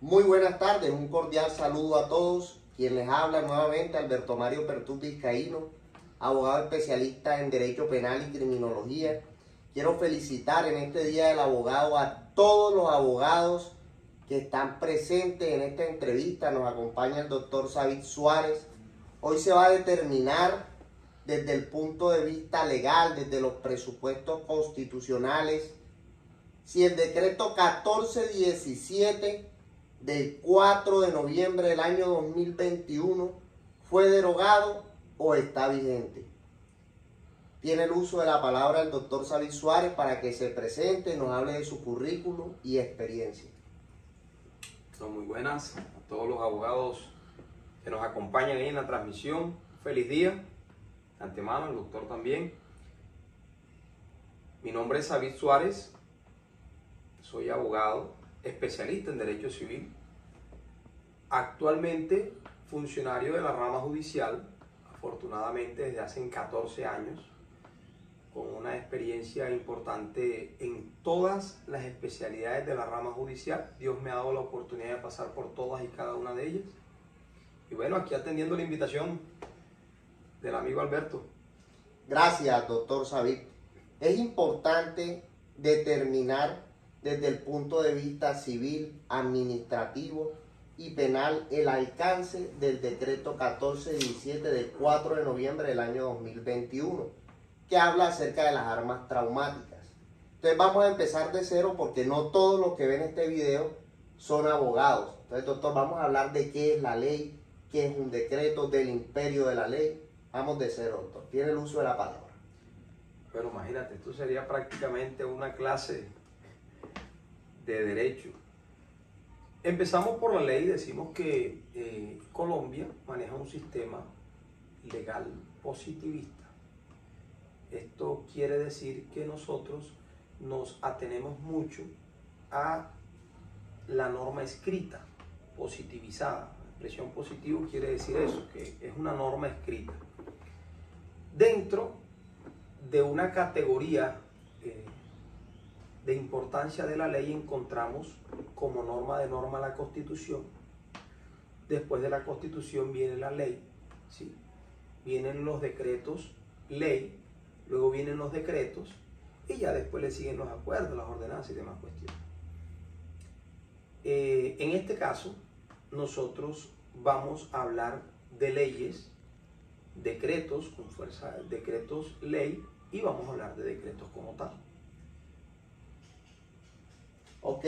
Muy buenas tardes, un cordial saludo a todos. Quien les habla nuevamente, Alberto Mario Pertut Vizcaíno, abogado especialista en Derecho Penal y Criminología. Quiero felicitar en este Día del Abogado a todos los abogados que están presentes en esta entrevista. Nos acompaña el doctor Savid Suárez. Hoy se va a determinar desde el punto de vista legal, desde los presupuestos constitucionales, si el decreto 1417 del 4 de noviembre del año 2021 fue derogado o está vigente. Tiene el uso de la palabra el doctor Savid Suárez para que se presente, nos hable de su currículum y experiencia. Muy buenas a todos los abogados que nos acompañan ahí en la transmisión. Feliz día, de antemano, el doctor también. Mi nombre es Savid Suárez, soy abogado, especialista en Derecho Civil, actualmente funcionario de la rama judicial, afortunadamente desde hace 14 años, con una experiencia importante en todas las especialidades de la rama judicial. Dios me ha dado la oportunidad de pasar por todas y cada una de ellas. Y bueno, aquí atendiendo la invitación del amigo Alberto. Gracias, doctor Savid. Es importante determinar desde el punto de vista civil, administrativo y penal el alcance del decreto 1417 del 4 de noviembre del año 2021, que habla acerca de las armas traumáticas. Entonces vamos a empezar de cero porque no todos los que ven este video son abogados. Entonces, doctor, vamos a hablar de qué es la ley, qué es un decreto, del imperio de la ley. Vamos de cero, doctor. Tiene el uso de la palabra. Pero imagínate, esto sería prácticamente una clase de derecho. Empezamos por la ley. Decimos que Colombia maneja un sistema legal positivista. Esto quiere decir que nosotros nos atenemos mucho a la norma escrita, positivizada. La expresión positivo quiere decir eso, que es una norma escrita. Dentro de una categoría de importancia de la ley encontramos como norma de norma la Constitución. Después de la Constitución viene la ley, ¿sí? Vienen los decretos ley, luego vienen los decretos y ya después le siguen los acuerdos, las ordenanzas y demás cuestiones. En este caso, nosotros vamos a hablar de leyes, decretos con fuerza, decretos ley, y vamos a hablar de decretos como tal. Ok,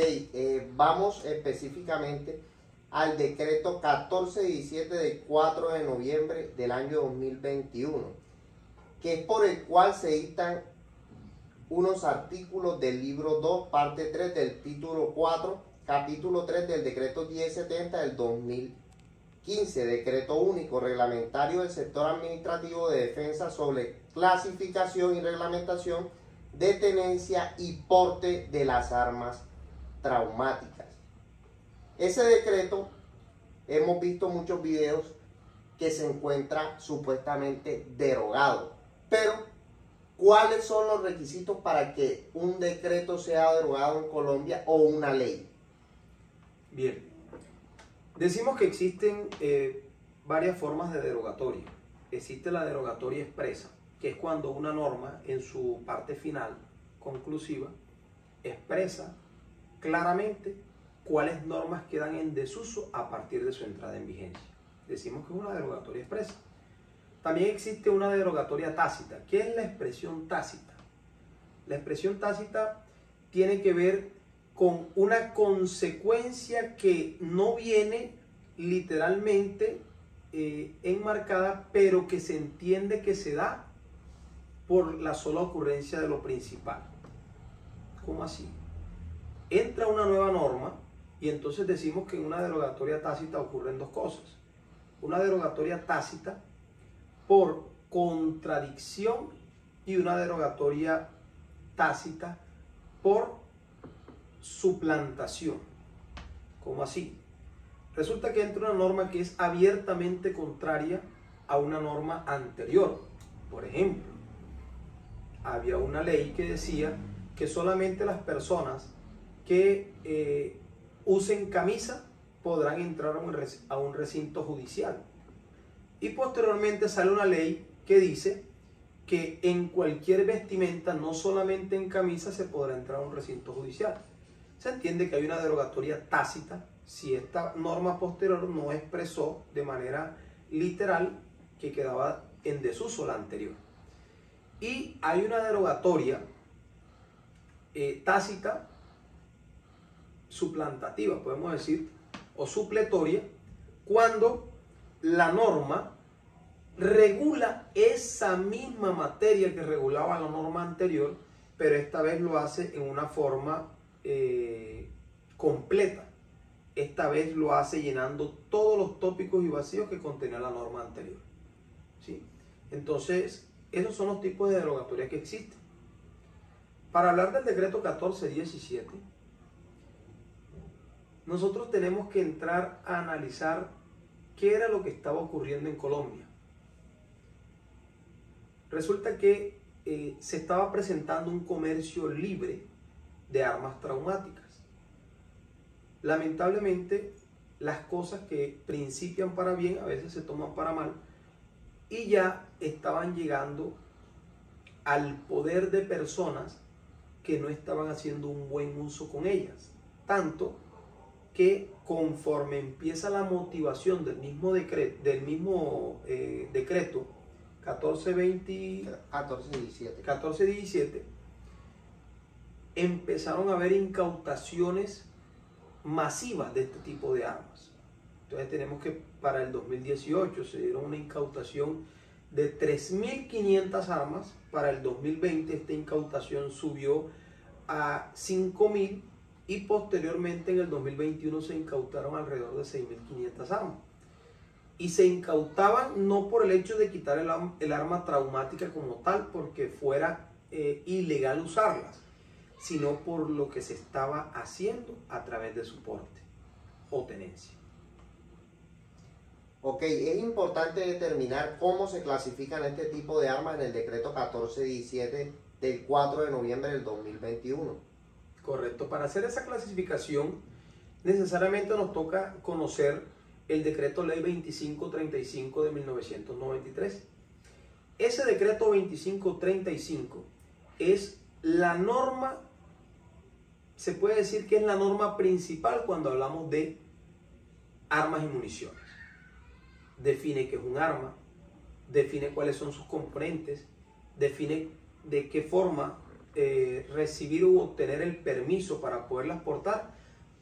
vamos específicamente al decreto 1417 del 4 de noviembre del año 2021, que es por el cual se dictan unos artículos del libro 2, parte 3 del título 4, capítulo 3 del decreto 1070 del 2015, decreto único reglamentario del sector administrativo de defensa sobre clasificación y reglamentación de tenencia y porte de las armas traumáticas. Ese decreto, hemos visto muchos videos que se encuentra supuestamente derogado, pero ¿cuáles son los requisitos para que un decreto sea derogado en Colombia o una ley? Bien, decimos que existen varias formas de derogatoria. Existe la derogatoria expresa, que es cuando una norma en su parte final, conclusiva, expresa claramente cuáles normas quedan en desuso a partir de su entrada en vigencia. Decimos que es una derogatoria expresa. También existe una derogatoria tácita. ¿Qué es la expresión tácita? La expresión tácita tiene que ver con una consecuencia que no viene literalmente enmarcada, pero que se entiende que se da por la sola ocurrencia de lo principal. ¿Cómo así? Entra una nueva norma y entonces decimos que en una derogatoria tácita ocurren dos cosas. Una derogatoria tácita por contradicción y una derogatoria tácita por suplantación. ¿Cómo así? Resulta que entra una norma que es abiertamente contraria a una norma anterior. Por ejemplo, había una ley que decía que solamente las personas que usen camisa podrán entrar a un recinto judicial. Y posteriormente sale una ley que dice que en cualquier vestimenta, no solamente en camisa, se podrá entrar a un recinto judicial. Se entiende que hay una derogatoria tácita si esta norma posterior no expresó de manera literal que quedaba en desuso la anterior. Y hay una derogatoria tácita suplantativa, podemos decir, o supletoria, cuando la norma regula esa misma materia que regulaba la norma anterior, pero esta vez lo hace en una forma completa. Esta vez lo hace llenando todos los tópicos y vacíos que contenía la norma anterior, ¿sí? Entonces, esos son los tipos de derogatorias que existen. Para hablar del decreto 1417, nosotros tenemos que entrar a analizar qué era lo que estaba ocurriendo en Colombia. Resulta que se estaba presentando un comercio libre de armas traumáticas. Lamentablemente, las cosas que principian para bien a veces se toman para mal, y ya estaban llegando al poder de personas que no estaban haciendo un buen uso con ellas. Tanto que conforme empieza la motivación del mismo decreto 1417, empezaron a haber incautaciones masivas de este tipo de armas. Entonces tenemos que para el 2018 se dieron una incautación de 3.500 armas. Para el 2020 esta incautación subió a 5.000 y posteriormente en el 2021 se incautaron alrededor de 6.500 armas. Y se incautaban no por el hecho de quitar el arma traumática como tal, porque fuera ilegal usarlas, sino por lo que se estaba haciendo a través de su porte o tenencia. Ok, es importante determinar cómo se clasifican este tipo de armas en el decreto 1417 del 4 de noviembre del 2021. Correcto. Para hacer esa clasificación, necesariamente nos toca conocer el decreto ley 2535 de 1993. Ese decreto 2535 es la norma, se puede decir que es la norma principal cuando hablamos de armas y municiones. Define qué es un arma, define cuáles son sus componentes, define de qué forma recibir u obtener el permiso para poderlas portar.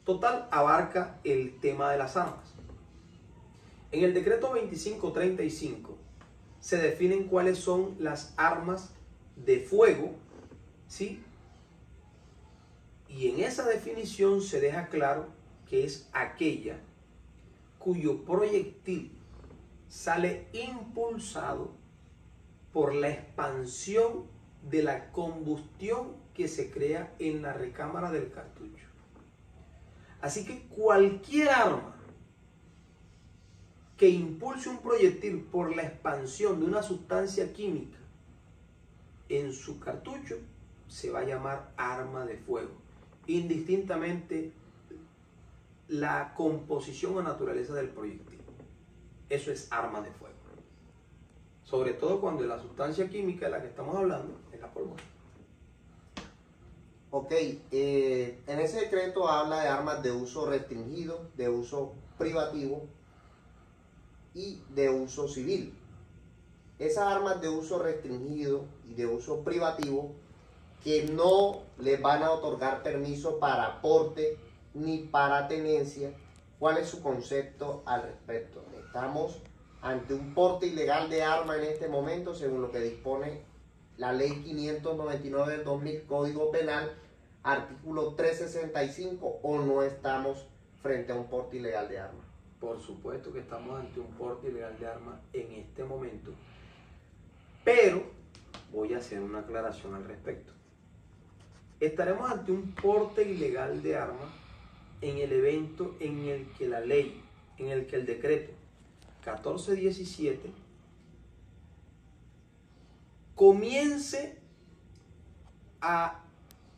Total, abarca el tema de las armas. En el decreto 2535 se definen cuáles son las armas de fuego, ¿sí? Y en esa definición se deja claro que es aquella cuyo proyectil sale impulsado por la expansión de la combustión que se crea en la recámara del cartucho. Así que cualquier arma que impulse un proyectil por la expansión de una sustancia química en su cartucho se va a llamar arma de fuego, indistintamente la composición o naturaleza del proyectil. Eso es arma de fuego. Sobre todo cuando la sustancia química de la que estamos hablando es la pólvora. Ok, en ese decreto habla de armas de uso restringido, de uso privativo y de uso civil. Esas armas de uso restringido y de uso privativo que no les van a otorgar permiso para porte ni para tenencia. ¿Cuál es su concepto al respecto? Estamos ante un porte ilegal de arma en este momento, según lo que dispone la ley 599 del 2000, Código Penal, artículo 365, o no estamos frente a un porte ilegal de arma. Por supuesto que estamos ante un porte ilegal de arma en este momento, pero voy a hacer una aclaración al respecto. Estaremos ante un porte ilegal de arma en el evento en el que la ley, en el que el decreto 1417 comience a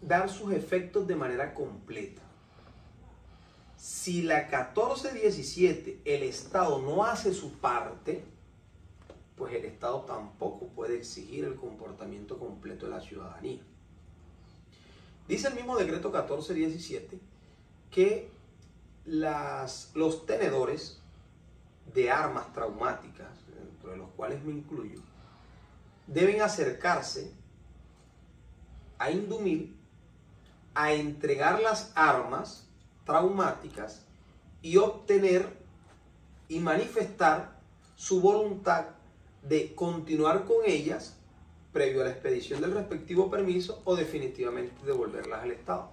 dar sus efectos de manera completa. Si la 1417 el Estado no hace su parte, pues el Estado tampoco puede exigir el comportamiento completo de la ciudadanía. Dice el mismo decreto 1417 que los tenedores de armas traumáticas, dentro de los cuales me incluyo, deben acercarse a Indumil a entregar las armas traumáticas y obtener y manifestar su voluntad de continuar con ellas previo a la expedición del respectivo permiso o definitivamente devolverlas al Estado.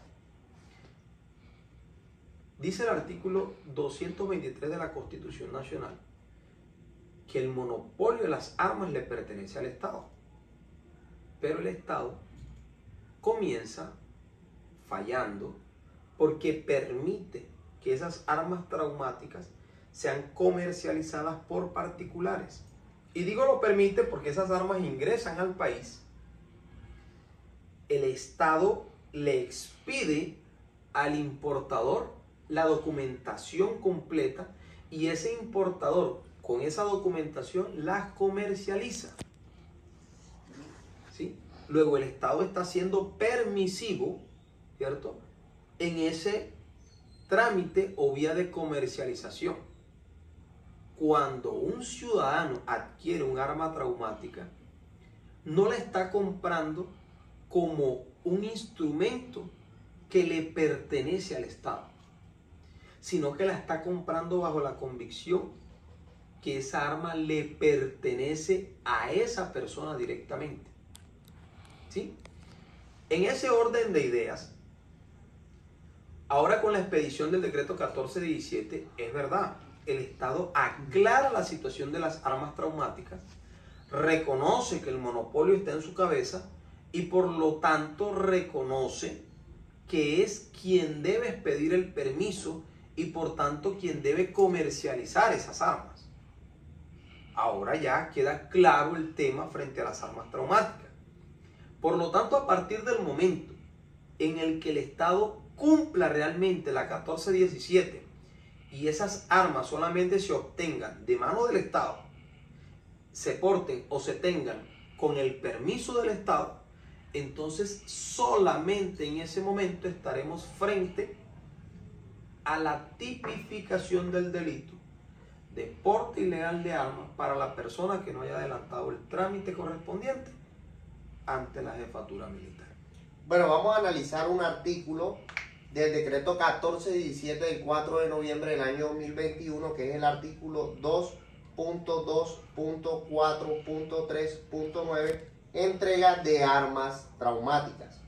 Dice el artículo 223 de la Constitución Nacional que el monopolio de las armas le pertenece al Estado, pero el Estado comienza fallando porque permite que esas armas traumáticas sean comercializadas por particulares. Y digo lo permite porque esas armas ingresan al país, el Estado le expide al importador la documentación completa y ese importador con esa documentación las comercializa. ¿Sí? Luego el Estado está siendo permisivo, ¿cierto?, en ese trámite o vía de comercialización. Cuando un ciudadano adquiere un arma traumática, no la está comprando como un instrumento que le pertenece al Estado, sino que la está comprando bajo la convicción que esa arma le pertenece a esa persona directamente. ¿Sí? En ese orden de ideas, ahora con la expedición del decreto 1417, es verdad, el Estado aclara la situación de las armas traumáticas, reconoce que el monopolio está en su cabeza y por lo tanto reconoce que es quien debe expedir el permiso y por tanto quien debe comercializar esas armas. Ahora ya queda claro el tema frente a las armas traumáticas. Por lo tanto, a partir del momento en el que el Estado cumpla realmente la 1417 y esas armas solamente se obtengan de mano del Estado, se porten o se tengan con el permiso del Estado, entonces solamente en ese momento estaremos frente a la tipificación del delito de porte ilegal de armas para la persona que no haya adelantado el trámite correspondiente ante la jefatura militar. Bueno, vamos a analizar un artículo del decreto 1417 del 4 de noviembre del año 2021, que es el artículo 2.2.4.3.9, entrega de armas traumáticas.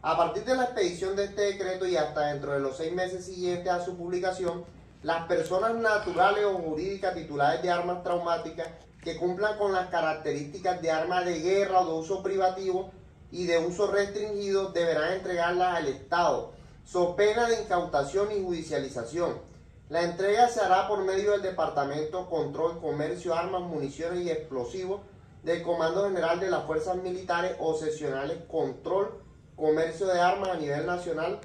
A partir de la expedición de este decreto y hasta dentro de los 6 meses siguientes a su publicación, las personas naturales o jurídicas titulares de armas traumáticas que cumplan con las características de armas de guerra o de uso privativo y de uso restringido deberán entregarlas al Estado, so pena de incautación y judicialización. La entrega se hará por medio del Departamento Control, Comercio, Armas, Municiones y Explosivos del Comando General de las Fuerzas Militares o seccionales Control, Comercio de Armas a nivel nacional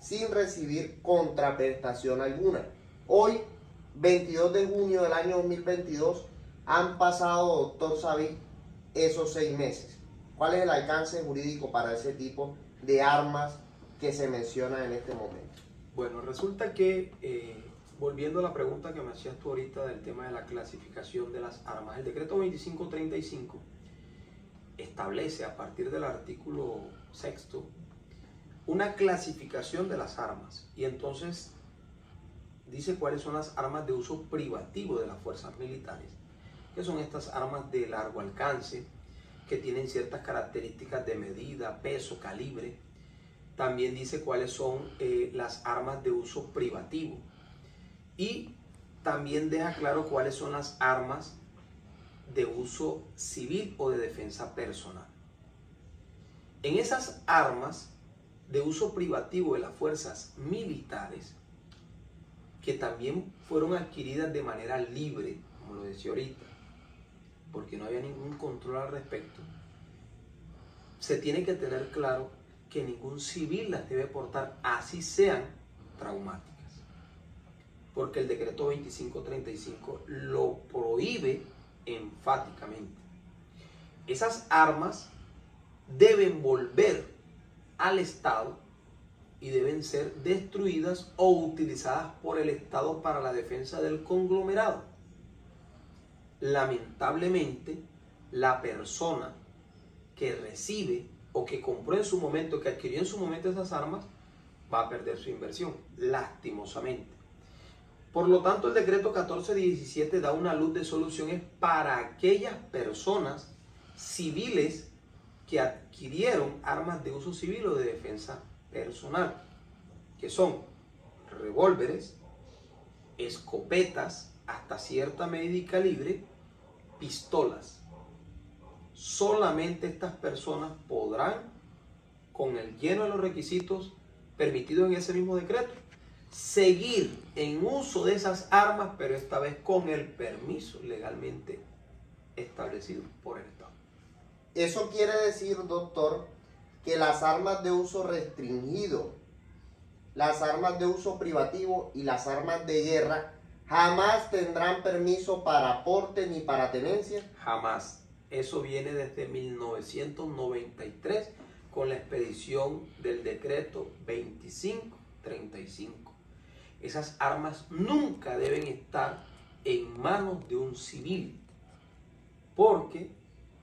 sin recibir contraprestación alguna. Hoy, 22 de junio del año 2022, han pasado, doctor Savid, esos 6 meses. ¿Cuál es el alcance jurídico para ese tipo de armas que se menciona en este momento? Bueno, resulta que, volviendo a la pregunta que me hacías tú ahorita del tema de la clasificación de las armas, el decreto 2535 establece a partir del artículo 6 una clasificación de las armas y entonces dice cuáles son las armas de uso privativo de las fuerzas militares, que son estas armas de largo alcance, que tienen ciertas características de medida, peso, calibre. También dice cuáles son las armas de uso privativo. Y también deja claro cuáles son las armas de uso civil o de defensa personal. En esas armas de uso privativo de las fuerzas militares, que también fueron adquiridas de manera libre, como lo decía ahorita, porque no había ningún control al respecto, se tiene que tener claro que ningún civil las debe portar, así sean traumáticas. porque el decreto 2535 lo prohíbe enfáticamente. Esas armas deben volver al Estado y deben ser destruidas o utilizadas por el Estado para la defensa del conglomerado. Lamentablemente, la persona que recibe o que compró en su momento, que adquirió en su momento esas armas, va a perder su inversión, lastimosamente. Por lo tanto, el decreto 1417 da una luz de soluciones para aquellas personas civiles que adquirieron armas de uso civil o de defensa personal, que son revólveres, escopetas hasta cierta medida y calibre, pistolas. Solamente estas personas podrán, con el lleno de los requisitos permitidos en ese mismo decreto, seguir en uso de esas armas, pero esta vez con el permiso legalmente establecido por el Estado. Eso quiere decir, doctor, que las armas de uso restringido, las armas de uso privativo y las armas de guerra jamás tendrán permiso para porte ni para tenencia. Jamás. Eso viene desde 1993 con la expedición del decreto 2535. Esas armas nunca deben estar en manos de un civil, porque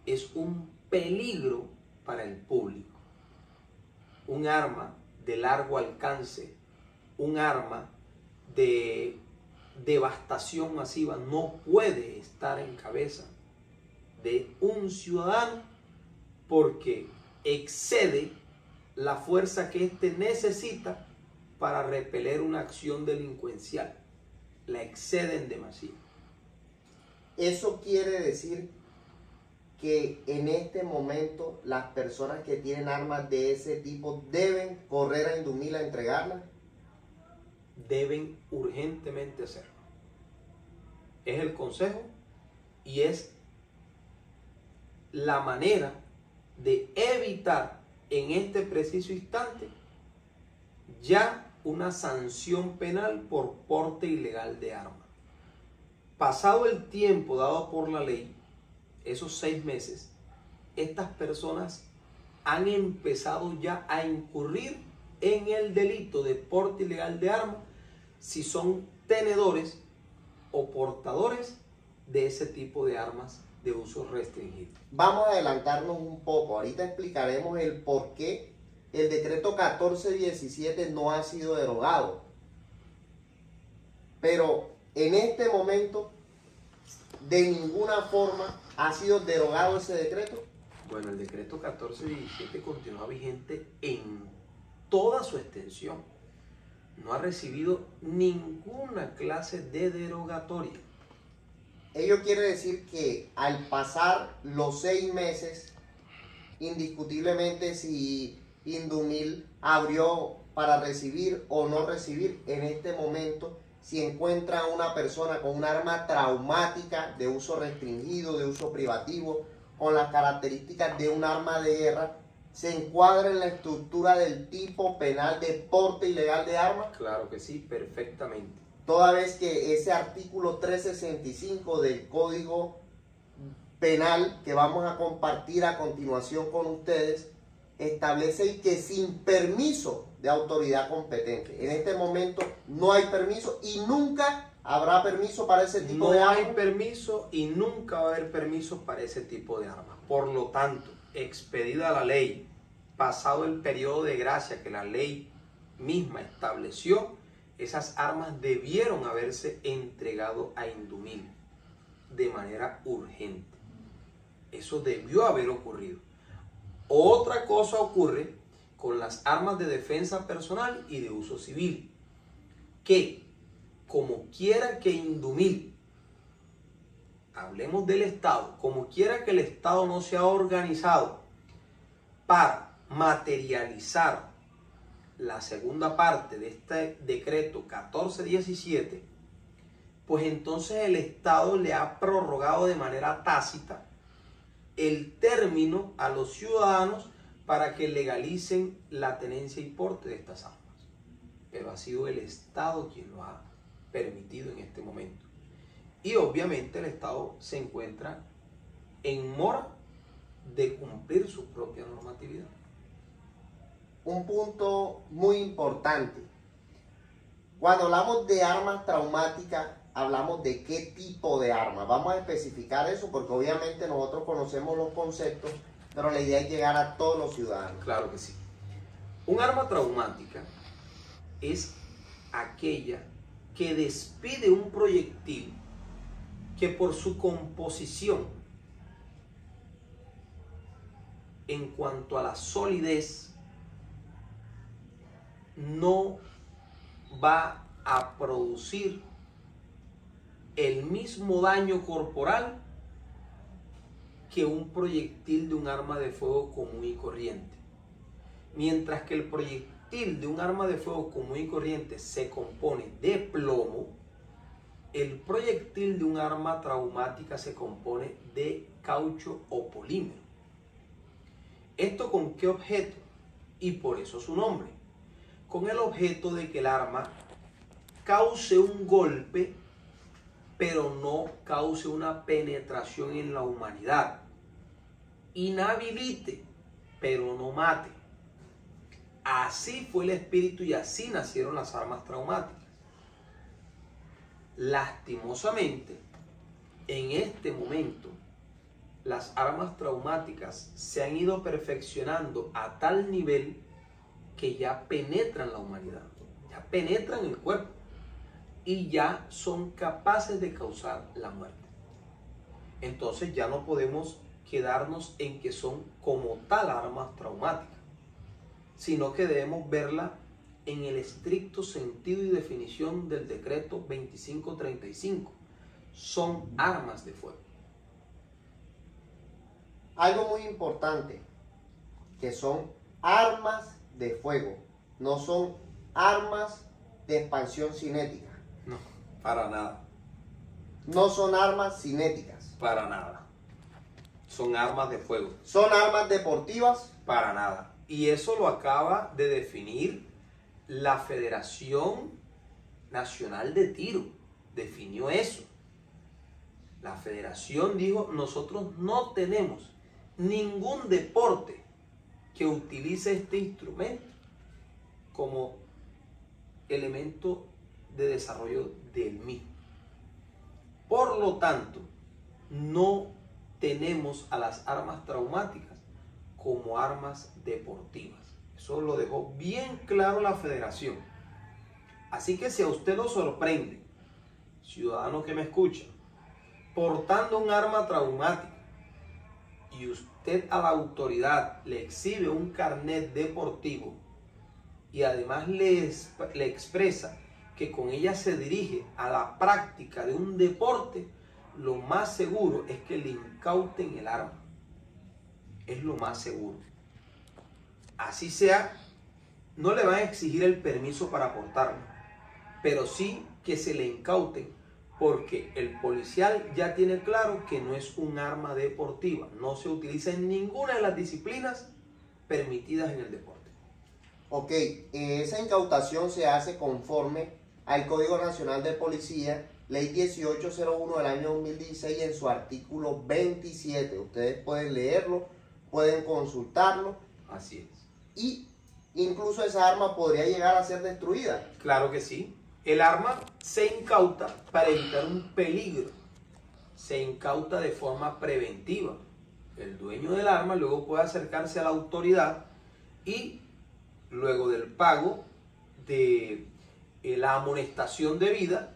es un peligro para el público. Un arma de largo alcance, un arma de devastación masiva no puede estar en cabeza de un ciudadano, porque excede la fuerza que éste necesita para repeler una acción delincuencial. La exceden demasiado. Eso quiere decir que en este momento las personas que tienen armas de ese tipo deben correr a Indumil a entregarlas. Deben urgentemente hacerlo. Es el consejo y es la manera de evitar en este preciso instante ya una sanción penal por porte ilegal de arma. Pasado el tiempo dado por la ley, esos 6 meses, estas personas han empezado ya a incurrir en el delito de porte ilegal de arma si son tenedores o portadores de ese tipo de armas de uso restringido. Vamos a adelantarnos un poco. Ahorita explicaremos el por qué el decreto 1417 no ha sido derogado. Pero en este momento, de ninguna forma ha sido derogado ese decreto. Bueno, el decreto 1417 continúa vigente en toda su extensión. No ha recibido ninguna clase de derogatoria. Ello quiere decir que al pasar los 6 meses, indiscutiblemente si Indumil abrió para recibir o no recibir, en este momento, si encuentra una persona con un arma traumática de uso restringido, de uso privativo, con las características de un arma de guerra, ¿se encuadra en la estructura del tipo penal de porte ilegal de armas? Claro que sí, perfectamente. Toda vez que ese artículo 365 del Código Penal, que vamos a compartir a continuación con ustedes, establece que sin permiso de autoridad competente. En este momento no hay permiso y nunca habrá permiso para ese tipo de armas. No hay permiso y nunca va a haber permiso para ese tipo de armas. Por lo tanto, expedida la ley, pasado el periodo de gracia que la ley misma estableció, esas armas debieron haberse entregado a Indumil de manera urgente. Eso debió haber ocurrido. Otra cosa ocurre con las armas de defensa personal y de uso civil, que como quiera que Indumil, hablemos del Estado, como quiera que el Estado no se ha organizado para materializar la segunda parte de este decreto 1417, pues entonces el Estado le ha prorrogado de manera tácita el término a los ciudadanos para que legalicen la tenencia y porte de estas armas. Pero ha sido el Estado quien lo ha permitido en este momento. Y obviamente el Estado se encuentra en mora de cumplir su propia normatividad. Un punto muy importante. Cuando hablamos de armas traumáticas, hablamos de qué tipo de armas. Vamos a especificar eso porque obviamente nosotros conocemos los conceptos, pero la idea es llegar a todos los ciudadanos. Claro que sí. Un arma traumática es aquella que despide un proyectil que por su composición, en cuanto a la solidez, no va a producir el mismo daño corporal que un proyectil de un arma de fuego común y corriente. Mientras que el proyectil de un arma de fuego común y corriente se compone de plomo, el proyectil de un arma traumática se compone de caucho o polímero. ¿Esto con qué objeto? Y por eso su nombre. Con el objeto de que el arma cause un golpe, pero no cause una penetración en la humanidad. Inhabilite, pero no mate. Así fue el espíritu y así nacieron las armas traumáticas. Lastimosamente, en este momento, las armas traumáticas se han ido perfeccionando a tal nivel que ya penetran la humanidad, ya penetran el cuerpo y ya son capaces de causar la muerte. Entonces ya no podemos quedarnos en que son como tal armas traumáticas, sino que debemos verla en el estricto sentido y definición del decreto 2535. Son armas de fuego. Algo muy importante, que son armas de fuego, no son armas de expansión cinética. No, para nada. No son armas cinéticas. Para nada. Son armas de fuego. Son armas deportivas. Para nada. Y eso lo acaba de definir la Federación Nacional de Tiro. Definió eso. La federación dijo, nosotros no tenemos ningún deporte que utilice este instrumento como elemento de desarrollo del mismo. Por lo tanto, no tenemos a las armas traumáticas como armas deportivas. Eso lo dejó bien claro la federación. Así que si a usted lo sorprende, ciudadano que me escucha, portando un arma traumática y usted a la autoridad le exhibe un carnet deportivo y además le expresa que con ella se dirige a la práctica de un deporte, lo más seguro es que le incauten el arma. Es lo más seguro. Así sea, no le van a exigir el permiso para portarlo, pero sí que se le incauten, porque el policial ya tiene claro que no es un arma deportiva, no se utiliza en ninguna de las disciplinas permitidas en el deporte. Ok, esa incautación se hace conforme al Código Nacional de Policía, Ley 1801 del año 2016, en su artículo 27. Ustedes pueden leerlo, pueden consultarlo. Así es. Y incluso esa arma podría llegar a ser destruida. Claro que sí. El arma se incauta para evitar un peligro. Se incauta de forma preventiva. El dueño del arma luego puede acercarse a la autoridad y luego del pago de la amonestación debida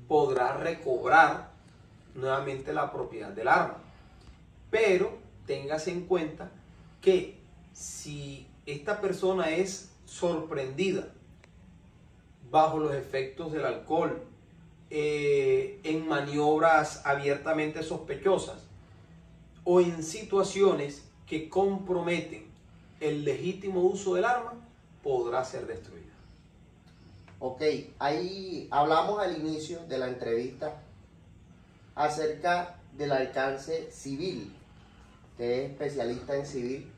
podrá recobrar nuevamente la propiedad del arma. Pero téngase en cuenta que si esta persona es sorprendida bajo los efectos del alcohol, en maniobras abiertamente sospechosas o en situaciones que comprometen el legítimo uso del arma, podrá ser destruida. Ok, ahí hablamos al inicio de la entrevista acerca del alcance civil, que es especialista en civil.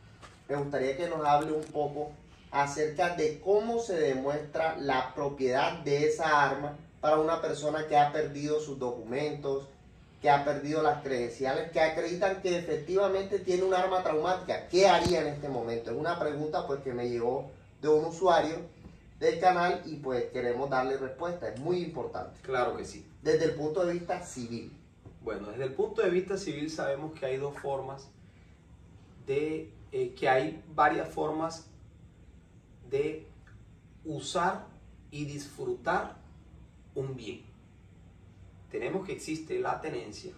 Me gustaría que nos hable un poco acerca de cómo se demuestra la propiedad de esa arma para una persona que ha perdido sus documentos, que ha perdido las credenciales, que acreditan que efectivamente tiene un arma traumática? ¿Qué haría en este momento? Es una pregunta pues que me llegó de un usuario del canal y pues queremos darle respuesta. Es muy importante. Claro que sí. Desde el punto de vista civil. Bueno, desde el punto de vista civil sabemos que hay dos formas que hay varias formas de usar y disfrutar un bien. Tenemos que existe la tenencia,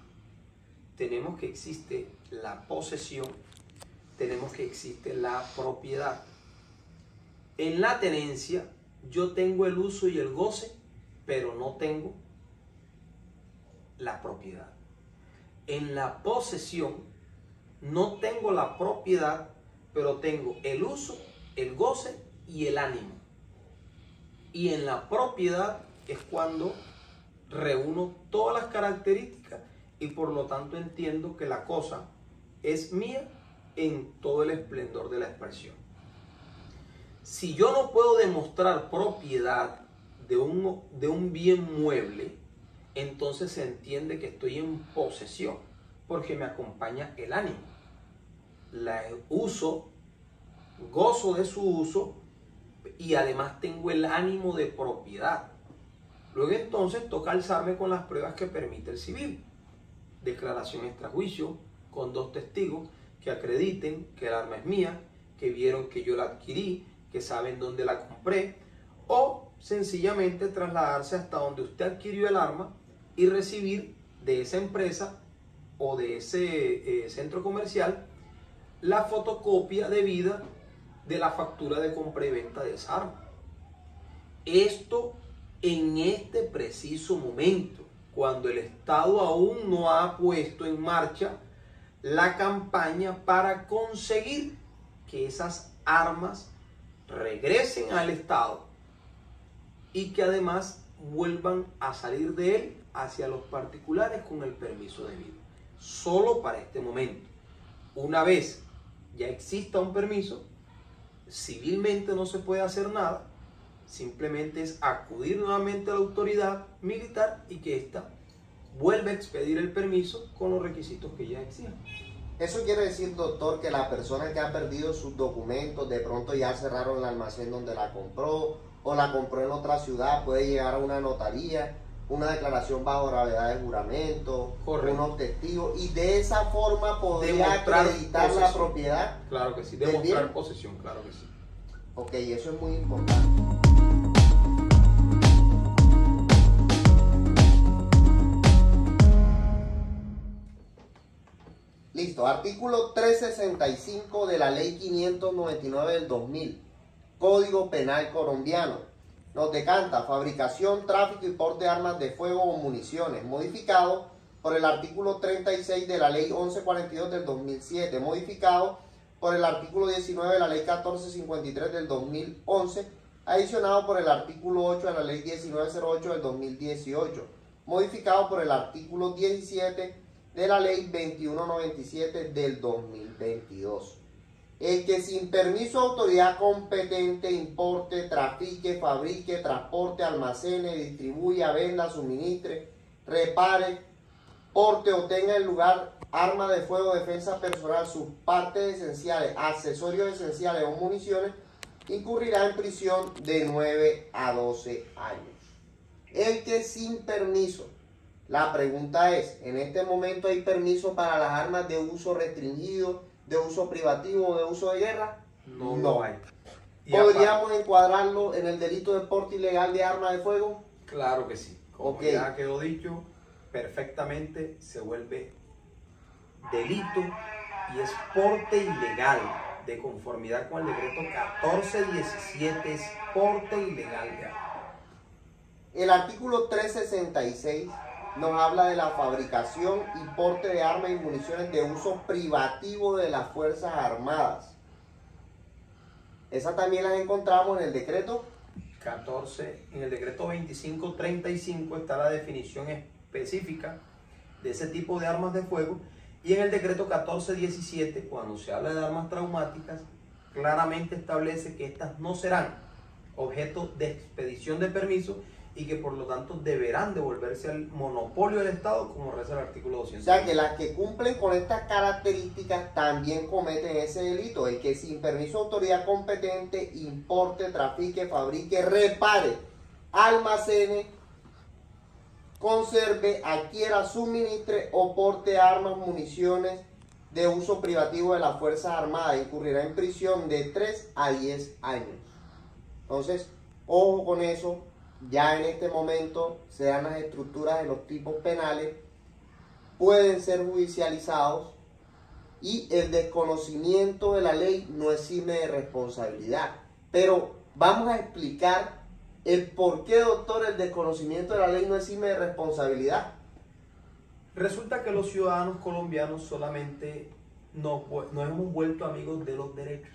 tenemos que existe la posesión, tenemos que existe la propiedad. En la tenencia yo tengo el uso y el goce, pero no tengo la propiedad. En la posesión no tengo la propiedad, pero tengo el uso, el goce y el ánimo. Y en la propiedad es cuando reúno todas las características y por lo tanto entiendo que la cosa es mía en todo el esplendor de la expresión. Si yo no puedo demostrar propiedad de un bien mueble, entonces se entiende que estoy en posesión, porque me acompaña el ánimo. La uso, gozo de su uso y además tengo el ánimo de propiedad. Luego entonces toca alzarme con las pruebas que permite el civil. Declaración extrajuicio con dos testigos que acrediten que el arma es mía, que vieron que yo la adquirí, que saben dónde la compré, o sencillamente trasladarse hasta donde usted adquirió el arma y recibir de esa empresa o de ese centro comercial la fotocopia debida de la factura de compra y venta de esa arma. Esto en este preciso momento, cuando el Estado aún no ha puesto en marcha la campaña para conseguir que esas armas regresen al Estado y que además vuelvan a salir de él hacia los particulares con el permiso debido. Solo para este momento. Una vez ya exista un permiso, civilmente no se puede hacer nada, simplemente es acudir nuevamente a la autoridad militar y que ésta vuelva a expedir el permiso con los requisitos que ya exigen. Eso quiere decir, doctor, que la persona que ha perdido sus documentos, de pronto ya cerraron el almacén donde la compró o la compró en otra ciudad, puede llegar a una notaría, una declaración bajo gravedad de juramento, correcto, unos testigos, y de esa forma podría acreditar la propiedad. Claro que sí, demostrar posesión, claro que sí. Ok, eso es muy importante. Listo, artículo 365 de la ley 599 del 2000, Código Penal colombiano. Nos decanta fabricación, tráfico y porte de armas de fuego o municiones, modificado por el artículo 36 de la ley 1142 del 2007, modificado por el artículo 19 de la ley 1453 del 2011, adicionado por el artículo 8 de la ley 1908 del 2018, modificado por el artículo 17 de la ley 2197 del 2022. El que sin permiso de autoridad competente importe, trafique, fabrique, transporte, almacene, distribuya, venda, suministre, repare, porte o tenga en lugar arma de fuego, defensa personal, sus partes esenciales, accesorios esenciales o municiones, incurrirá en prisión de 9 a 12 años. El que sin permiso. La pregunta es, ¿en este momento hay permiso para las armas de uso restringido, de uso privativo o de uso de guerra? No hay. ¿Podríamos encuadrarlo en el delito de porte ilegal de arma de fuego? Claro que sí. Como ya quedó dicho, perfectamente se vuelve delito y es porte ilegal de conformidad con el decreto 1417, es porte ilegal de arma. El artículo 366 nos habla de la fabricación y porte de armas y municiones de uso privativo de las Fuerzas Armadas. Esas también las encontramos en el decreto 14, en el decreto 2535 está la definición específica de ese tipo de armas de fuego, y en el decreto 1417, cuando se habla de armas traumáticas, claramente establece que estas no serán objeto de expedición de permiso y que por lo tanto deberán devolverse al monopolio del Estado, como reza el artículo 200. O sea que las que cumplen con estas características también cometen ese delito, el que sin permiso de autoridad competente importe, trafique, fabrique, repare, almacene, conserve, adquiera, suministre o porte armas, municiones de uso privativo de las Fuerzas Armadas, incurrirá en prisión de 3 a 10 años. Entonces, ojo con eso. Ya en este momento se dan las estructuras de los tipos penales, pueden ser judicializados y el desconocimiento de la ley no exime de responsabilidad. Pero vamos a explicar el por qué, doctor, el desconocimiento de la ley no exime de responsabilidad. Resulta que los ciudadanos colombianos solamente nos hemos vuelto amigos de los derechos.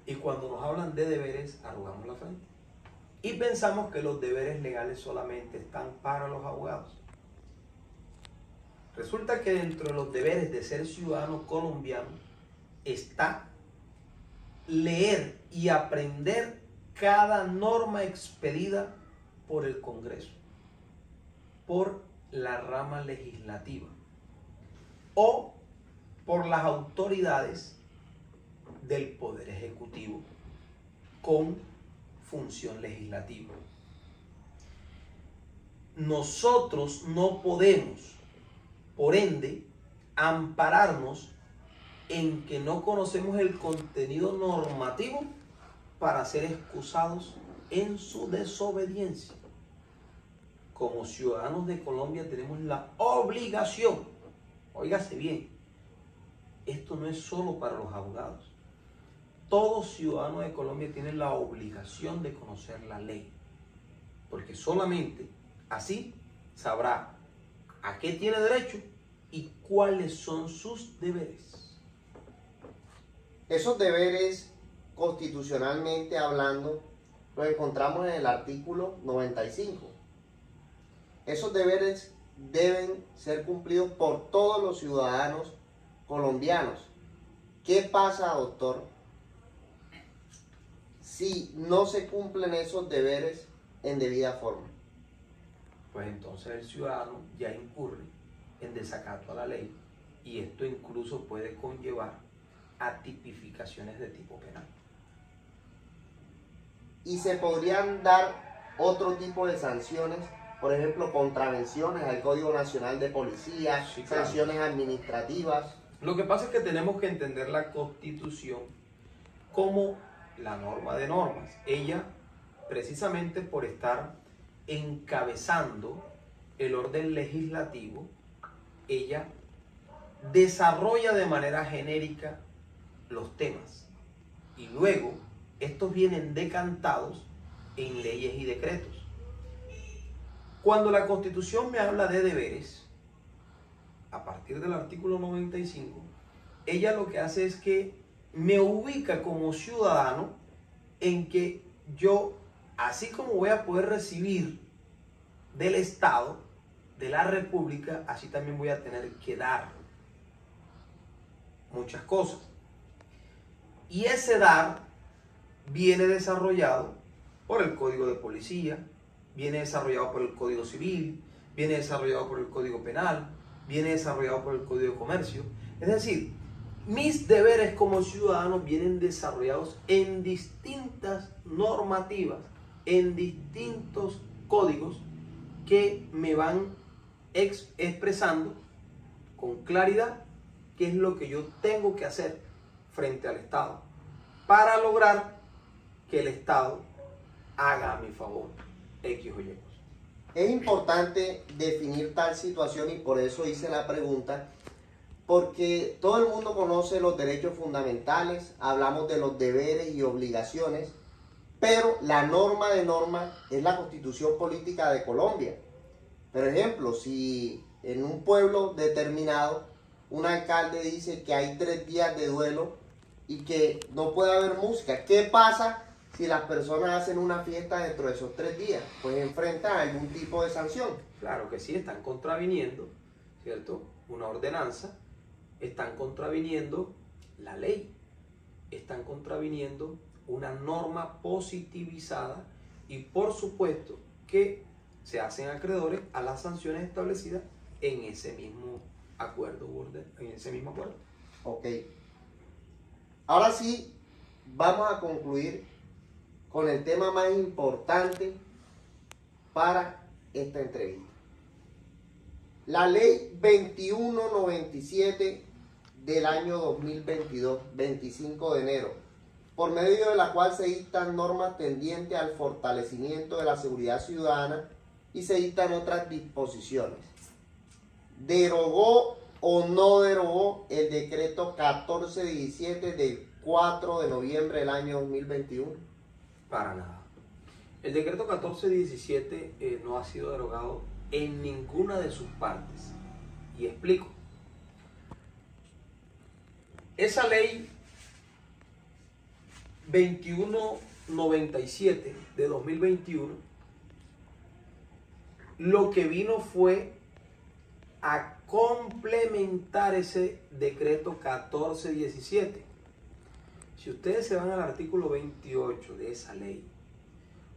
Y cuando nos hablan de deberes, arrugamos la frente. Y pensamos que los deberes legales solamente están para los abogados. Resulta que dentro de los deberes de ser ciudadano colombiano está leer y aprender cada norma expedida por el Congreso, por la rama legislativa o por las autoridades del Poder Ejecutivo con función legislativa. Nosotros no podemos, por ende, ampararnos en que no conocemos el contenido normativo para ser excusados en su desobediencia. Como ciudadanos de Colombia tenemos la obligación, óigase bien, esto no es solo para los abogados. Todo ciudadano de Colombia tiene la obligación de conocer la ley, porque solamente así sabrá a qué tiene derecho y cuáles son sus deberes. Esos deberes, constitucionalmente hablando, los encontramos en el artículo 95. Esos deberes deben ser cumplidos por todos los ciudadanos colombianos. ¿Qué pasa, doctor, si no se cumplen esos deberes en debida forma? Pues entonces el ciudadano ya incurre en desacato a la ley y esto incluso puede conllevar a tipificaciones de tipo penal. Y se podrían dar otro tipo de sanciones, por ejemplo, contravenciones al Código Nacional de Policía, Sí, claro. sanciones administrativas. Lo que pasa es que tenemos que entender la Constitución como la norma de normas. Ella, precisamente por estar encabezando el orden legislativo, ella desarrolla de manera genérica los temas y luego estos vienen decantados en leyes y decretos. Cuando la Constitución me habla de deberes, a partir del artículo 95, ella lo que hace es que me ubica como ciudadano en que yo, así como voy a poder recibir del Estado, de la República, así también voy a tener que dar muchas cosas. Y ese dar viene desarrollado por el Código de Policía, viene desarrollado por el Código Civil, viene desarrollado por el Código Penal, viene desarrollado por el Código de Comercio. Es decir, mis deberes como ciudadano vienen desarrollados en distintas normativas, en distintos códigos que me van expresando con claridad qué es lo que yo tengo que hacer frente al Estado para lograr que el Estado haga a mi favor X o Y. Es importante definir tal situación y por eso hice la pregunta, porque todo el mundo conoce los derechos fundamentales, hablamos de los deberes y obligaciones, pero la norma de normas es la Constitución Política de Colombia. Por ejemplo, si en un pueblo determinado un alcalde dice que hay 3 días de duelo y que no puede haber música, ¿qué pasa si las personas hacen una fiesta dentro de esos 3 días? Pues enfrentan algún tipo de sanción. Claro que sí, están contraviniendo, ¿cierto?, una ordenanza, están contraviniendo la ley, están contraviniendo una norma positivizada y por supuesto que se hacen acreedores a las sanciones establecidas en ese mismo acuerdo, en ese mismo acuerdo. Ok. Ahora sí, vamos a concluir con el tema más importante para esta entrevista. La ley 2197 del año 2022, 25 de enero, por medio de la cual se dictan normas tendientes al fortalecimiento de la seguridad ciudadana y se dictan otras disposiciones. ¿Derogó o no derogó el decreto 1417 del 4 de noviembre del año 2021? Para nada. El decreto 1417 no ha sido derogado en ninguna de sus partes. Y explico. Esa ley 2197 de 2021 lo que vino fue a complementar ese decreto 1417. Si ustedes se van al artículo 28 de esa ley,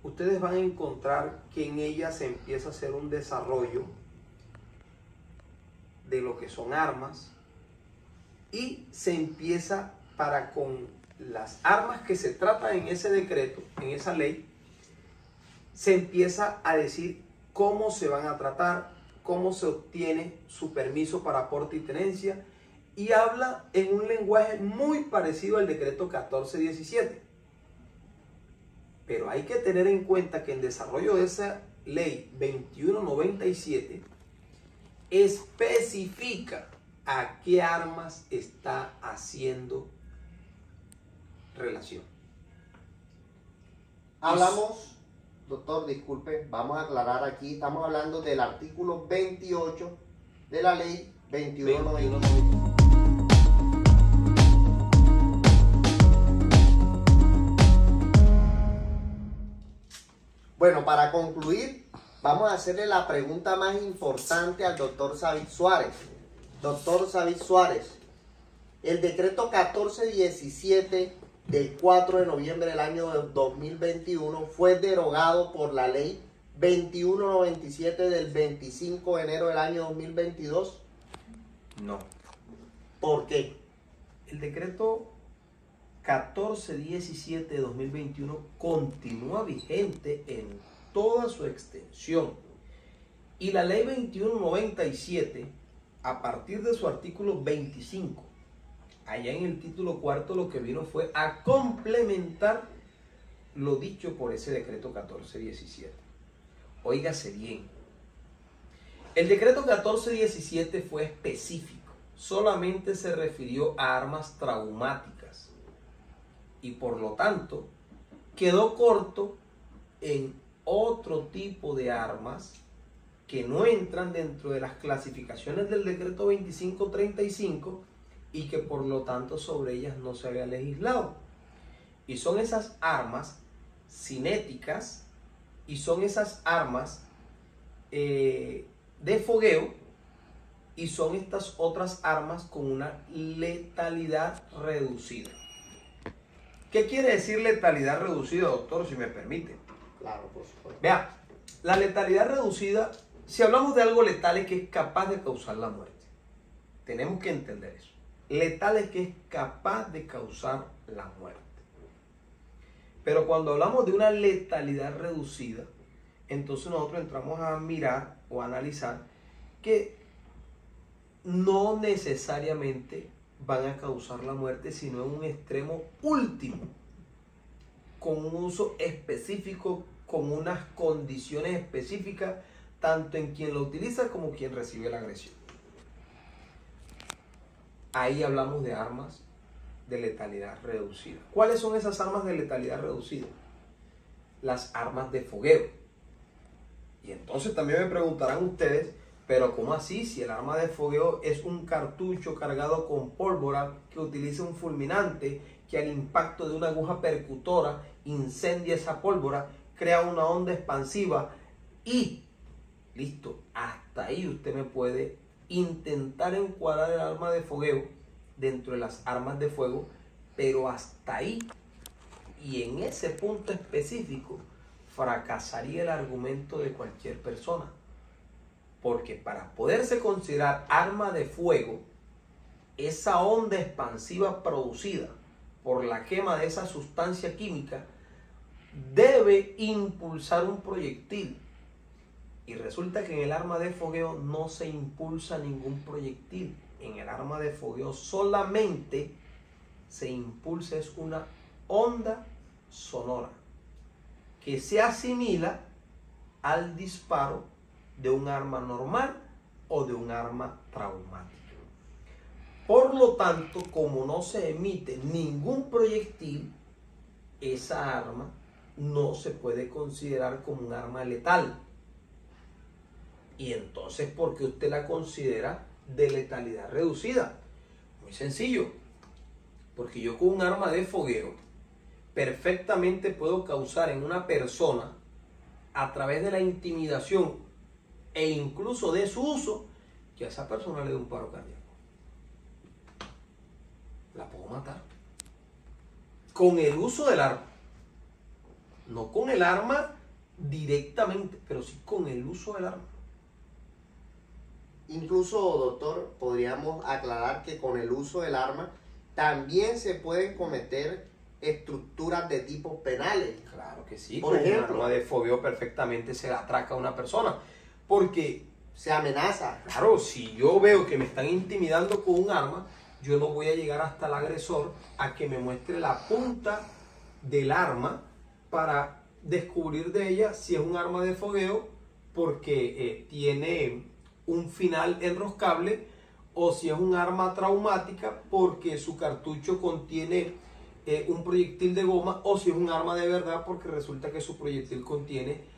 ustedes van a encontrar que en ella se empieza a hacer un desarrollo de lo que son armas y se empieza con las armas que se tratan en ese decreto, en esa ley, se empieza a decir cómo se van a tratar, cómo se obtiene su permiso para porte y tenencia, y habla en un lenguaje muy parecido al decreto 1417. Pero hay que tener en cuenta que en desarrollo de esa ley 2197 especifica a qué armas está haciendo relación. Hablamos, doctor, disculpe, vamos a aclarar aquí, estamos hablando del artículo 28 de la ley 2197. Bueno, para concluir, vamos a hacerle la pregunta más importante al doctor Savid Suárez. Doctor Savid Suárez, el decreto 1417 del 4 de noviembre del año 2021 fue derogado por la ley 2197 del 25 de enero del año 2022. No. ¿Por qué? El decreto 1417 de 2021 continúa vigente en toda su extensión. Y la ley 2197, a partir de su artículo 25, allá en el título cuarto, lo que vino fue a complementar lo dicho por ese decreto 1417. Óigase bien. El decreto 1417 fue específico. Solamente se refirió a armas traumáticas. Y por lo tanto, quedó corto en otro tipo de armas que no entran dentro de las clasificaciones del decreto 2535 y que por lo tanto sobre ellas no se había legislado. Y son esas armas cinéticas y son esas armas de fogueo y son estas otras armas con una letalidad reducida. ¿Qué quiere decir letalidad reducida, doctor, si me permite? Claro, por supuesto. Vea, la letalidad reducida, si hablamos de algo letal es que es capaz de causar la muerte. Tenemos que entender eso. Letal es que es capaz de causar la muerte. Pero cuando hablamos de una letalidad reducida, entonces nosotros entramos a mirar o a analizar que no necesariamente van a causar la muerte, sino en un extremo último, con un uso específico, con unas condiciones específicas, tanto en quien lo utiliza como quien recibe la agresión. Ahí hablamos de armas de letalidad reducida. ¿Cuáles son esas armas de letalidad reducida? Las armas de fogueo. Y entonces también me preguntarán ustedes, pero ¿cómo así? Si el arma de fogueo es un cartucho cargado con pólvora que utiliza un fulminante que al impacto de una aguja percutora incendia esa pólvora, crea una onda expansiva y listo, hasta ahí usted me puede intentar encuadrar el arma de fogueo dentro de las armas de fuego, pero hasta ahí y en ese punto específico fracasaría el argumento de cualquier persona. Porque para poderse considerar arma de fuego, esa onda expansiva producida por la quema de esa sustancia química debe impulsar un proyectil. Y resulta que en el arma de fogueo no se impulsa ningún proyectil. En el arma de fogueo solamente se impulsa es una onda sonora que se asimila al disparo de un arma normal o de un arma traumática. Por lo tanto, como no se emite ningún proyectil, esa arma no se puede considerar como un arma letal. Y entonces, ¿por qué usted la considera de letalidad reducida? Muy sencillo. Porque yo con un arma de fogueo perfectamente puedo causar en una persona, a través de la intimidación e incluso de su uso, que a esa persona le dé un paro cardíaco. La puedo matar. Con el uso del arma. No con el arma directamente, pero sí con el uso del arma. Incluso, doctor, podríamos aclarar que con el uso del arma también se pueden cometer estructuras de tipo penales. Claro que sí. Por con ejemplo, un arma de fogueo perfectamente se atraca a una persona. Porque, se amenaza. claro, si yo veo que me están intimidando con un arma, yo no voy a llegar hasta el agresor a que me muestre la punta del arma para descubrir de ella si es un arma de fogueo porque tiene un final enroscable o si es un arma traumática porque su cartucho contiene un proyectil de goma, o si es un arma de verdad porque resulta que su proyectil contiene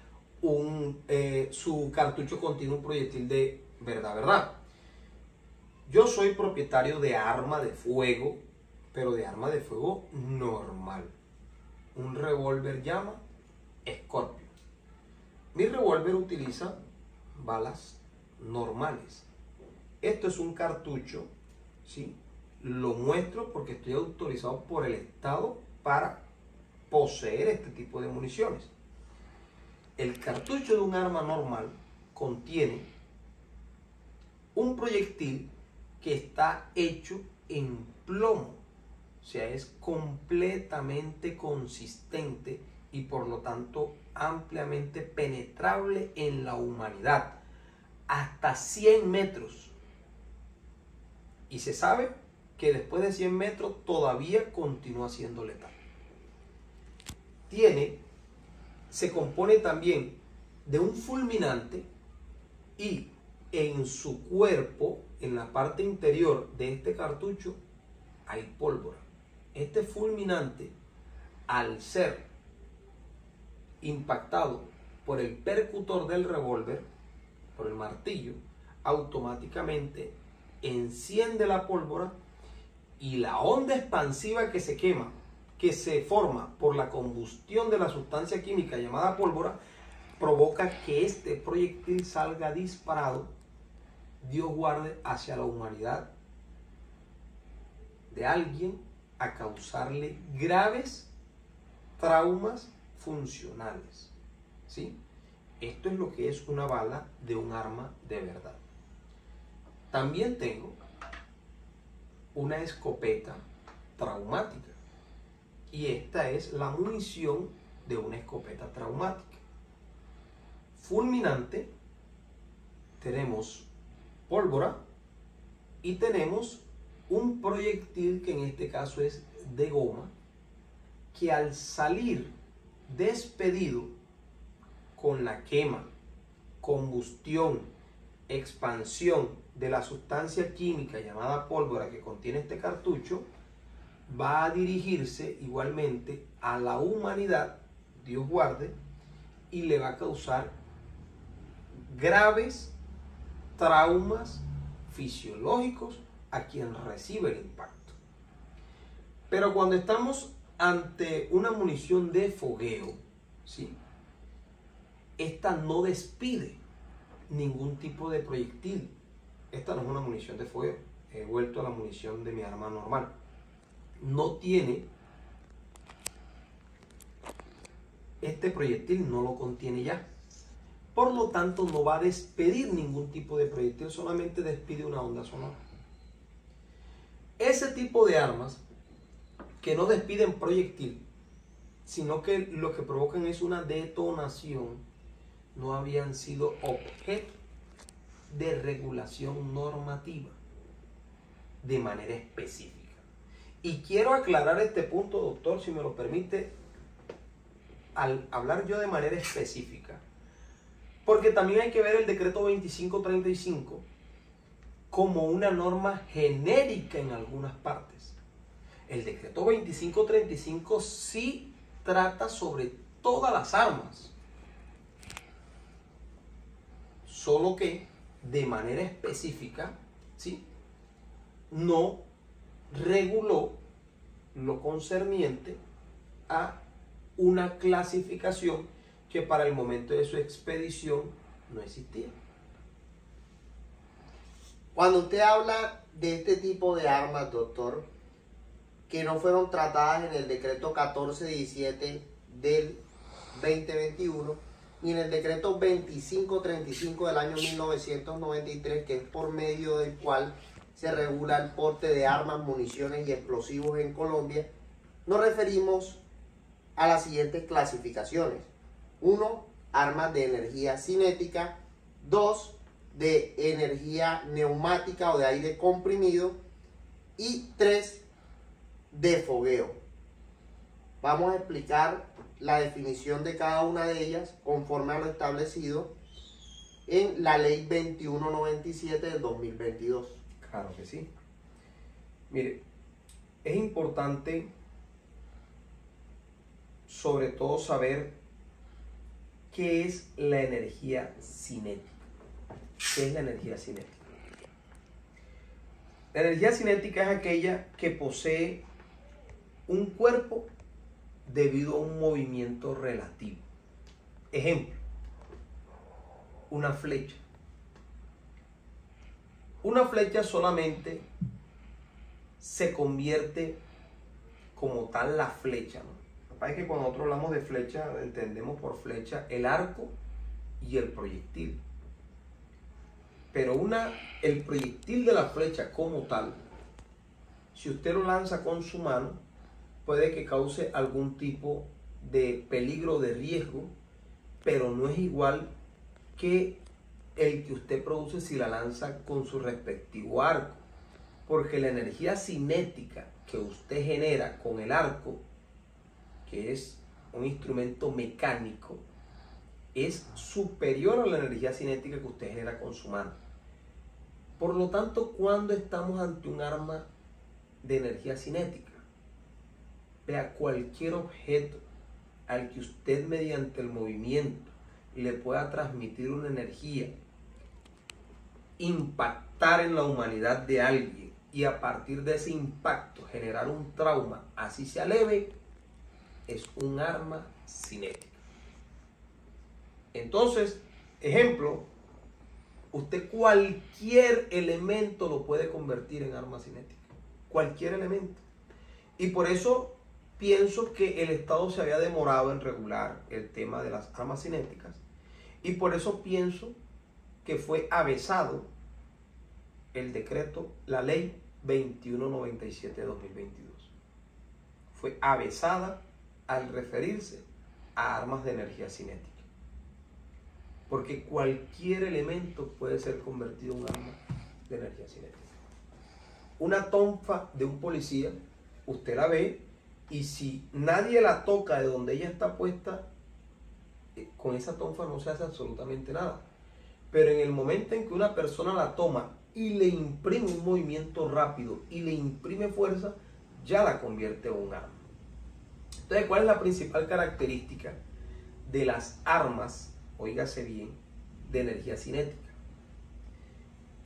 su cartucho contiene un proyectil de verdad. Yo soy propietario de arma de fuego, pero de arma de fuego normal. Un revólver llama Scorpion. Mi revólver utiliza balas normales. Esto es un cartucho, ¿sí? Lo muestro porque estoy autorizado por el Estado para poseer este tipo de municiones. El cartucho de un arma normal contiene un proyectil que está hecho en plomo, o sea, es completamente consistente y por lo tanto ampliamente penetrable en la humanidad, hasta 100 metros. Y se sabe que después de 100 metros todavía continúa siendo letal. Se compone también de un fulminante y en su cuerpo, en la parte interior de este cartucho, hay pólvora. Este fulminante, al ser impactado por el percutor del revólver, por el martillo, automáticamente enciende la pólvora y la onda expansiva que se quema, que se forma por la combustión de la sustancia química llamada pólvora, provoca que este proyectil salga disparado, Dios guarde, hacia la humanidad de alguien a causarle graves traumas funcionales. ¿Sí? Esto es lo que es una bala de un arma de verdad. También tengo una escopeta traumática. Y esta es la munición de una escopeta traumática. Fulminante, tenemos pólvora y tenemos un proyectil que en este caso es de goma, que al salir despedido con la quema, combustión, expansión de la sustancia química llamada pólvora que contiene este cartucho, va a dirigirse igualmente a la humanidad, Dios guarde, y le va a causar graves traumas fisiológicos a quien recibe el impacto. Pero cuando estamos ante una munición de fogueo, ¿sí?, esta no despide ningún tipo de proyectil. Esta no es una munición de fuego. He vuelto a la munición de mi arma normal. No tiene este proyectil no lo contiene ya. Por lo tanto, no va a despedir ningún tipo de proyectil, solamente despide una onda sonora. Ese tipo de armas que no despiden proyectil, sino que lo que provocan es una detonación, no habían sido objeto de regulación normativa de manera específica. Y quiero aclarar este punto, doctor, si me lo permite, al hablar yo de manera específica, porque también hay que ver el decreto 2535 como una norma genérica en algunas partes. El decreto 2535 sí trata sobre todas las armas, solo que de manera específica, ¿sí?, no reguló lo concerniente a una clasificación que para el momento de su expedición no existía. Cuando usted habla de este tipo de armas, doctor, que no fueron tratadas en el decreto 1417 del 2021, ni en el decreto 2535 del año 1993, que es por medio del cual se regula el porte de armas, municiones y explosivos en Colombia, nos referimos a las siguientes clasificaciones. 1. Armas de energía cinética. 2. De energía neumática o de aire comprimido. Y 3. De fogueo. Vamos a explicar la definición de cada una de ellas conforme a lo establecido en la ley 2197 del 2022. Claro que sí. Mire, es importante sobre todo saber qué es la energía cinética. ¿Qué es la energía cinética? La energía cinética es aquella que posee un cuerpo debido a un movimiento relativo. Ejemplo, una flecha. Una flecha solamente se convierte como tal la flecha, ¿no? Lo que pasa es que cuando nosotros hablamos de flecha, entendemos por flecha el arco y el proyectil. Pero el proyectil de la flecha como tal, si usted lo lanza con su mano, puede que cause algún tipo de peligro, de riesgo, pero no es igual que el que usted produce si la lanza con su respectivo arco, porque la energía cinética que usted genera con el arco, que es un instrumento mecánico, es superior a la energía cinética que usted genera con su mano. Por lo tanto, cuando estamos ante un arma de energía cinética, vea, cualquier objeto al que usted mediante el movimiento le pueda transmitir una energía, impactar en la humanidad de alguien y a partir de ese impacto generar un trauma, así sea leve, es un arma cinética. Entonces, ejemplo, usted cualquier elemento lo puede convertir en arma cinética, cualquier elemento. Y por eso pienso que el Estado se había demorado en regular el tema de las armas cinéticas y por eso pienso que fue avesado el decreto, la ley 2197 de 2022. Fue avesada al referirse a armas de energía cinética. Porque cualquier elemento puede ser convertido en un arma de energía cinética. Una tonfa de un policía, usted la ve y si nadie la toca de donde ella está puesta, con esa tonfa no se hace absolutamente nada. Pero en el momento en que una persona la toma y le imprime un movimiento rápido y le imprime fuerza, ya la convierte en un arma. Entonces, ¿cuál es la principal característica de las armas, óigase bien, de energía cinética?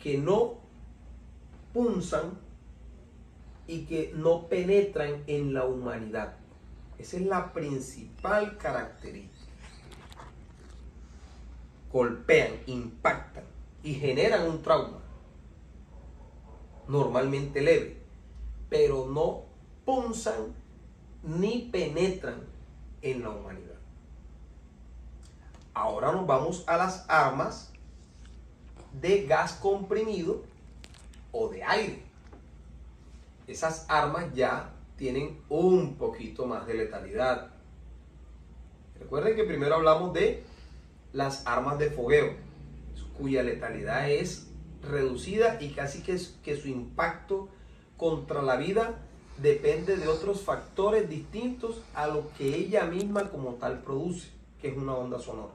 Que no punzan y que no penetran en la humanidad. Esa es la principal característica. Golpean, impactan y generan un trauma, normalmente leve, pero no punzan ni penetran en la humanidad. Ahora nos vamos a las armas de gas comprimido o de aire. Esas armas ya tienen un poquito más de letalidad. Recuerden que primero hablamos de las armas de fogueo, cuya letalidad es reducida y casi que su impacto contra la vida depende de otros factores distintos a lo que ella misma como tal produce, que es una onda sonora.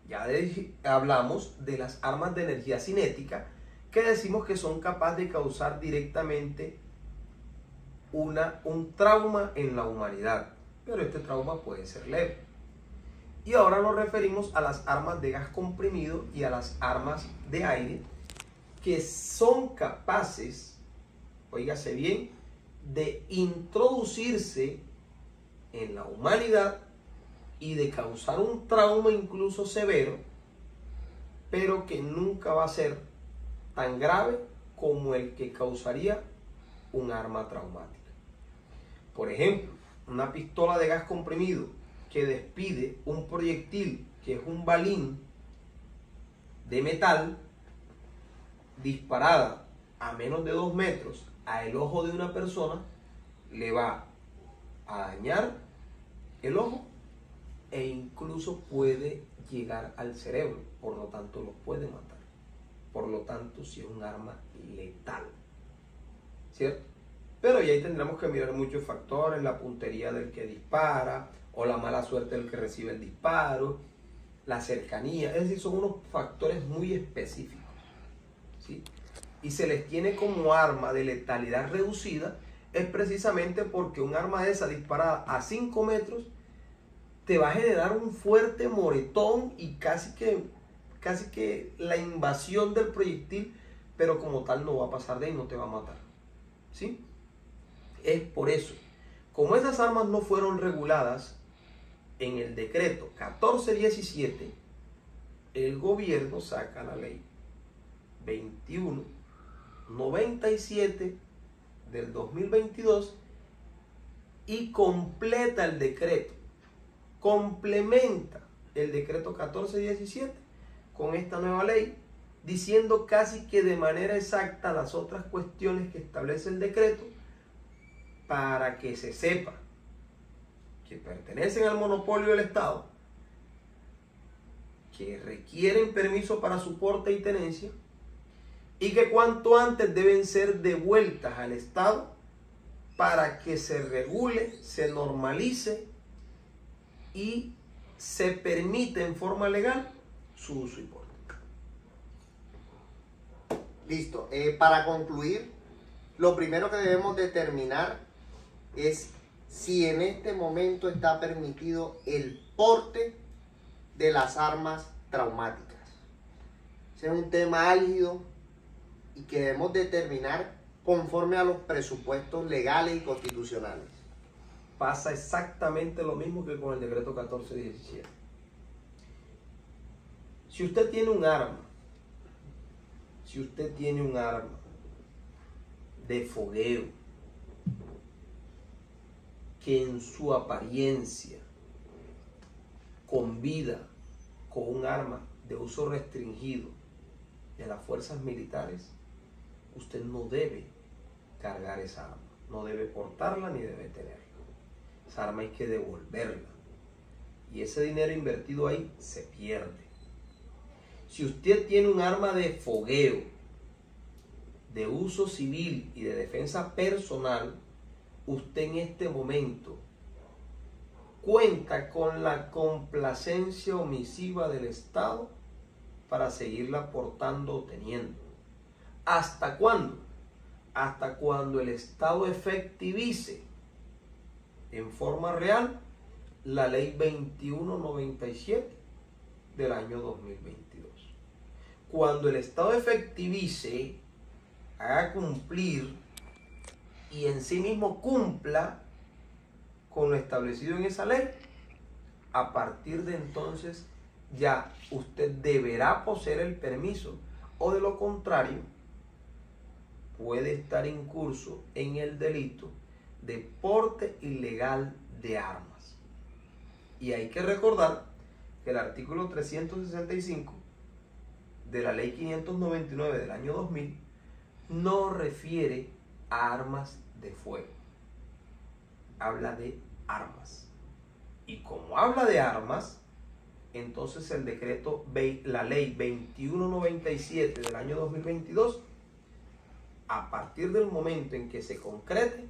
Ya hablamos de las armas de energía cinética, que decimos que son capaces de causar directamente un trauma en la humanidad, pero este trauma puede ser leve. Y ahora nos referimos a las armas de gas comprimido y a las armas de aire, que son capaces, óigase bien, de introducirse en la humanidad y de causar un trauma incluso severo, pero que nunca va a ser tan grave como el que causaría un arma traumática. Por ejemplo, una pistola de gas comprimido que despide un proyectil que es un balín de metal disparada a menos de 2 metros al ojo de una persona, le va a dañar el ojo e incluso puede llegar al cerebro, por lo tanto lo puede matar. Por lo tanto, sí es un arma letal, ¿cierto? Pero ya ahí tendremos que mirar muchos factores, la puntería del que dispara o la mala suerte del que recibe el disparo, la cercanía, es decir, son unos factores muy específicos, ¿sí? Y se les tiene como arma de letalidad reducida, es precisamente porque un arma de esa disparada a 5 metros te va a generar un fuerte moretón y casi que la invasión del proyectil, pero como tal no va a pasar de ahí, no te va a matar, ¿sí? Es por eso, como esas armas no fueron reguladas en el decreto 1417, el gobierno saca la ley 2197 del 2022 y completa el decreto, complementa el decreto 1417 con esta nueva ley, diciendo casi que de manera exacta las otras cuestiones que establece el decreto, para que se sepa que pertenecen al monopolio del Estado, que requieren permiso para su porte y tenencia, y que cuanto antes deben ser devueltas al Estado para que se regule, se normalice y se permite en forma legal su uso y porte. Listo. Para concluir, lo primero que debemos determinar es si en este momento está permitido el porte de las armas traumáticas. Ese es un tema álgido y que debemos determinar conforme a los presupuestos legales y constitucionales. Pasa exactamente lo mismo que con el decreto 1417. Si usted tiene un arma de fogueo que en su apariencia convida con un arma de uso restringido de las fuerzas militares, usted no debe cargar esa arma, no debe portarla ni debe tenerla. Esa arma hay que devolverla y ese dinero invertido ahí se pierde. Si usted tiene un arma de fogueo de uso civil y de defensa personal, usted en este momento cuenta con la complacencia omisiva del Estado para seguirla portando o teniendo. ¿Hasta cuándo? Hasta cuando el Estado efectivice en forma real la ley 2197 del año 2022. Cuando el Estado efectivice, haga cumplir y en sí mismo cumpla con lo establecido en esa ley, a partir de entonces ya usted deberá poseer el permiso, o de lo contrario puede estar incurso en el delito de porte ilegal de armas. Y hay que recordar que el artículo 365 de la ley 599 del año 2000 no refiere a armas de fuego, habla de armas. Y como habla de armas, entonces el decreto, la ley 2197 del año 2022, a partir del momento en que se concrete,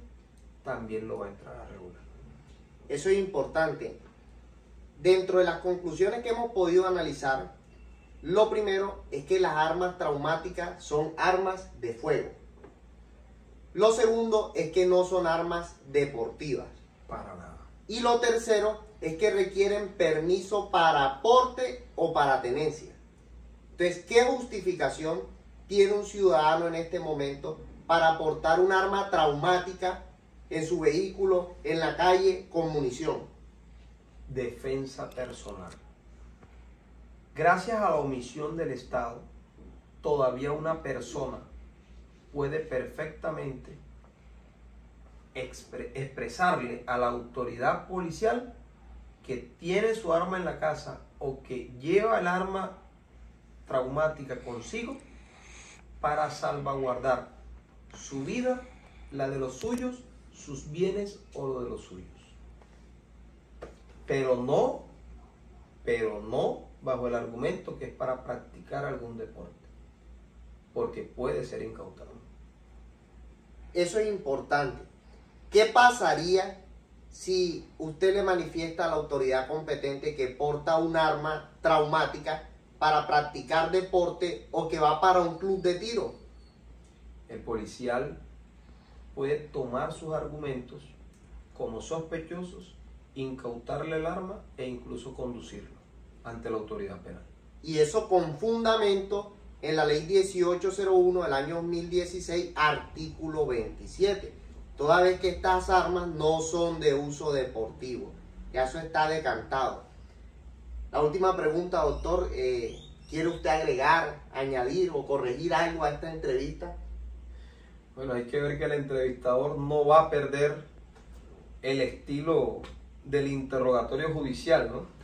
también lo va a entrar a regular. Eso es importante. Dentro de las conclusiones que hemos podido analizar, lo primero es que las armas traumáticas son armas de fuego. Lo segundo es que no son armas deportivas. Para nada. Y lo tercero es que requieren permiso para porte o para tenencia. Entonces, ¿qué justificación tiene un ciudadano en este momento para portar un arma traumática en su vehículo, en la calle, con munición? Defensa personal. Gracias a la omisión del Estado, todavía una persona puede perfectamente expresarle a la autoridad policial que tiene su arma en la casa o que lleva el arma traumática consigo para salvaguardar su vida, la de los suyos, sus bienes o lo de los suyos. Pero no bajo el argumento que es para practicar algún deporte, porque puede ser incautado. Eso es importante. ¿Qué pasaría si usted le manifiesta a la autoridad competente que porta un arma traumática para practicar deporte o que va para un club de tiro? El policial puede tomar sus argumentos como sospechosos, incautarle el arma e incluso conducirlo ante la autoridad penal. Y eso con fundamento en la ley 1801 del año 2016, artículo 27. Toda vez que estas armas no son de uso deportivo. Ya eso está decantado. La última pregunta, doctor. ¿Quiere usted agregar, añadir o corregir algo a esta entrevista? Bueno, hay que ver que el entrevistador no va a perder el estilo del interrogatorio judicial, ¿no?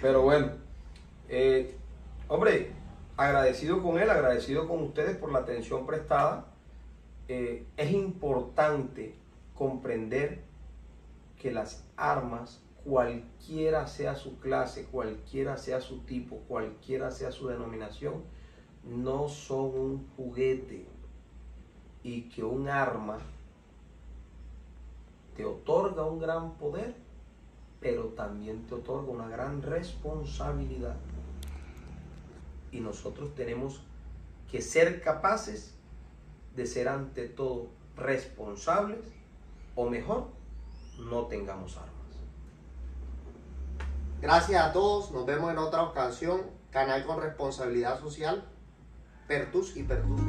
Pero bueno, hombre, agradecido con él, agradecido con ustedes por la atención prestada. Es importante comprender que las armas, cualquiera sea su clase, cualquiera sea su tipo, cualquiera sea su denominación, no son un juguete, y que un arma te otorga un gran poder, pero también te otorga una gran responsabilidad. Y nosotros tenemos que ser capaces de ser ante todo responsables, o mejor, no tengamos armas. Gracias a todos, nos vemos en otra ocasión. Canal con responsabilidad social, Pertus y Pertus.